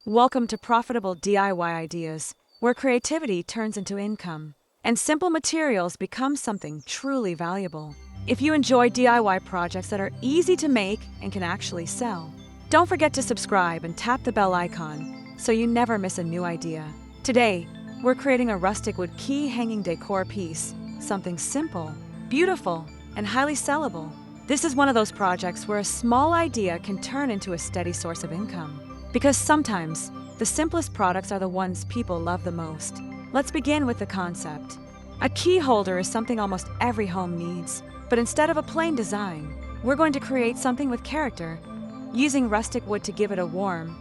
Welcome to Profitable DIY Ideas, where creativity turns into income, and simple materials become something truly valuable. If you enjoy DIY projects that are easy to make and can actually sell, don't forget to subscribe and tap the bell icon so you never miss a new idea. Today, we're creating a rustic wood key hanging decor piece, something simple, beautiful, and highly sellable. This is one of those projects where a small idea can turn into a steady source of income. Because sometimes, the simplest products are the ones people love the most. Let's begin with the concept. A key holder is something almost every home needs, but instead of a plain design, we're going to create something with character, using rustic wood to give it a warm,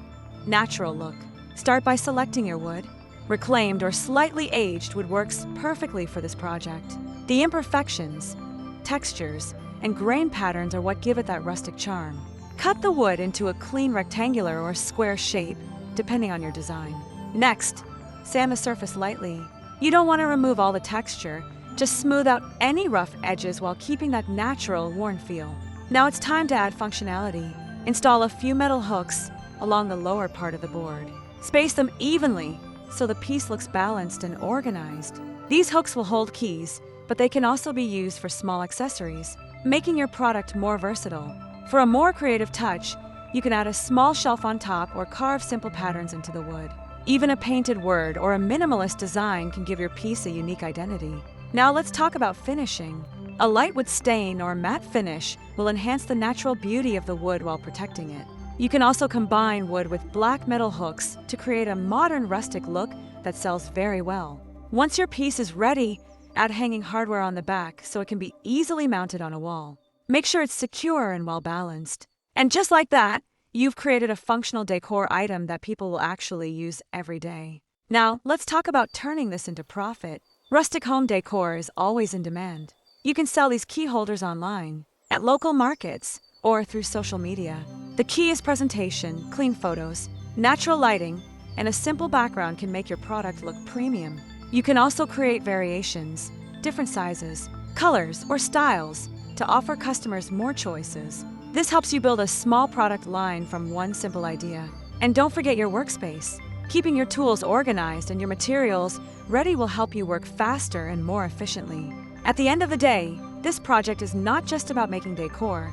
natural look. Start by selecting your wood. Reclaimed or slightly aged wood works perfectly for this project. The imperfections, textures, and grain patterns are what give it that rustic charm. Cut the wood into a clean rectangular or square shape, depending on your design. Next, sand the surface lightly. You don't want to remove all the texture, just smooth out any rough edges while keeping that natural, worn feel. Now it's time to add functionality. Install a few metal hooks along the lower part of the board. Space them evenly so the piece looks balanced and organized. These hooks will hold keys, but they can also be used for small accessories, making your product more versatile. For a more creative touch, you can add a small shelf on top or carve simple patterns into the wood. Even a painted word or a minimalist design can give your piece a unique identity. Now let's talk about finishing. A light wood stain or matte finish will enhance the natural beauty of the wood while protecting it. You can also combine wood with black metal hooks to create a modern rustic look that sells very well. Once your piece is ready, add hanging hardware on the back so it can be easily mounted on a wall. Make sure it's secure and well-balanced. And just like that, you've created a functional decor item that people will actually use every day. Now, let's talk about turning this into profit. Rustic home decor is always in demand. You can sell these key holders online, at local markets, or through social media. The key is presentation, clean photos, natural lighting, and a simple background can make your product look premium. You can also create variations, different sizes, colors, or styles, to offer customers more choices. This helps you build a small product line from one simple idea. And don't forget your workspace. Keeping your tools organized and your materials ready will help you work faster and more efficiently. At the end of the day, this project is not just about making decor.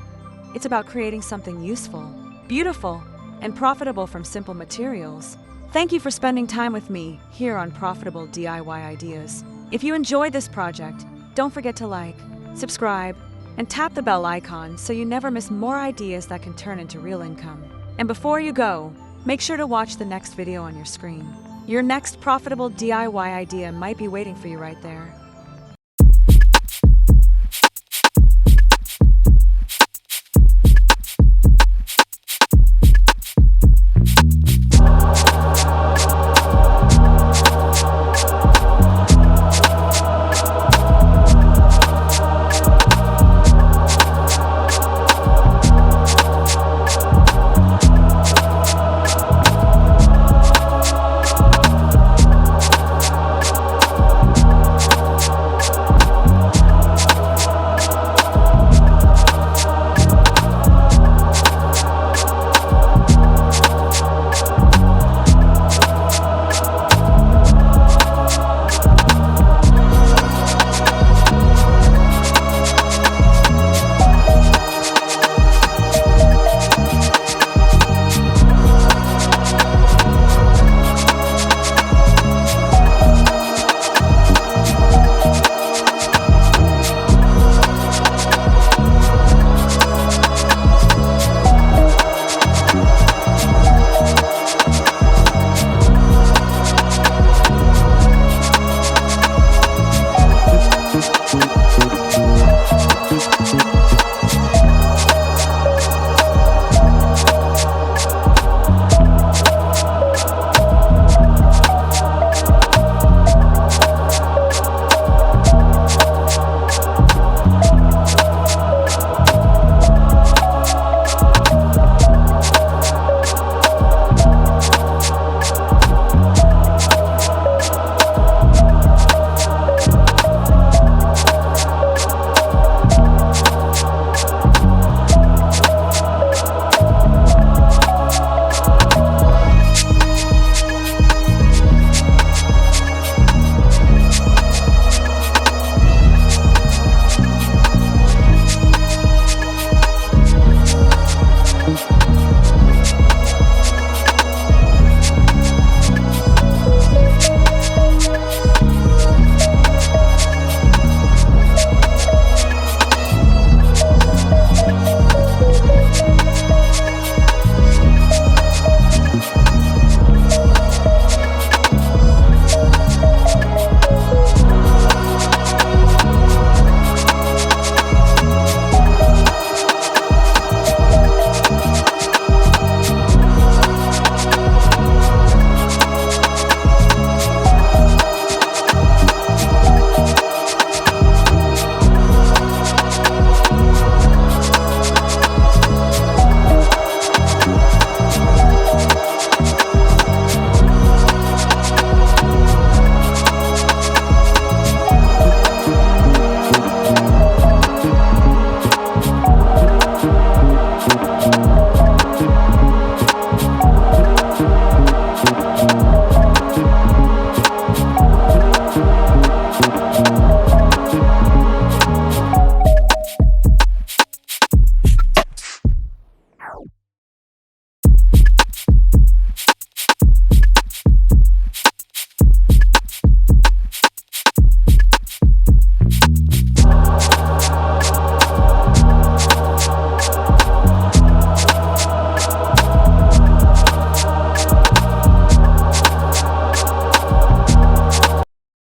It's about creating something useful, beautiful, and profitable from simple materials. Thank you for spending time with me here on Profitable DIY Ideas. If you enjoyed this project, don't forget to like, subscribe, and tap the bell icon so you never miss more ideas that can turn into real income. And before you go, make sure to watch the next video on your screen. Your next profitable DIY idea might be waiting for you right there.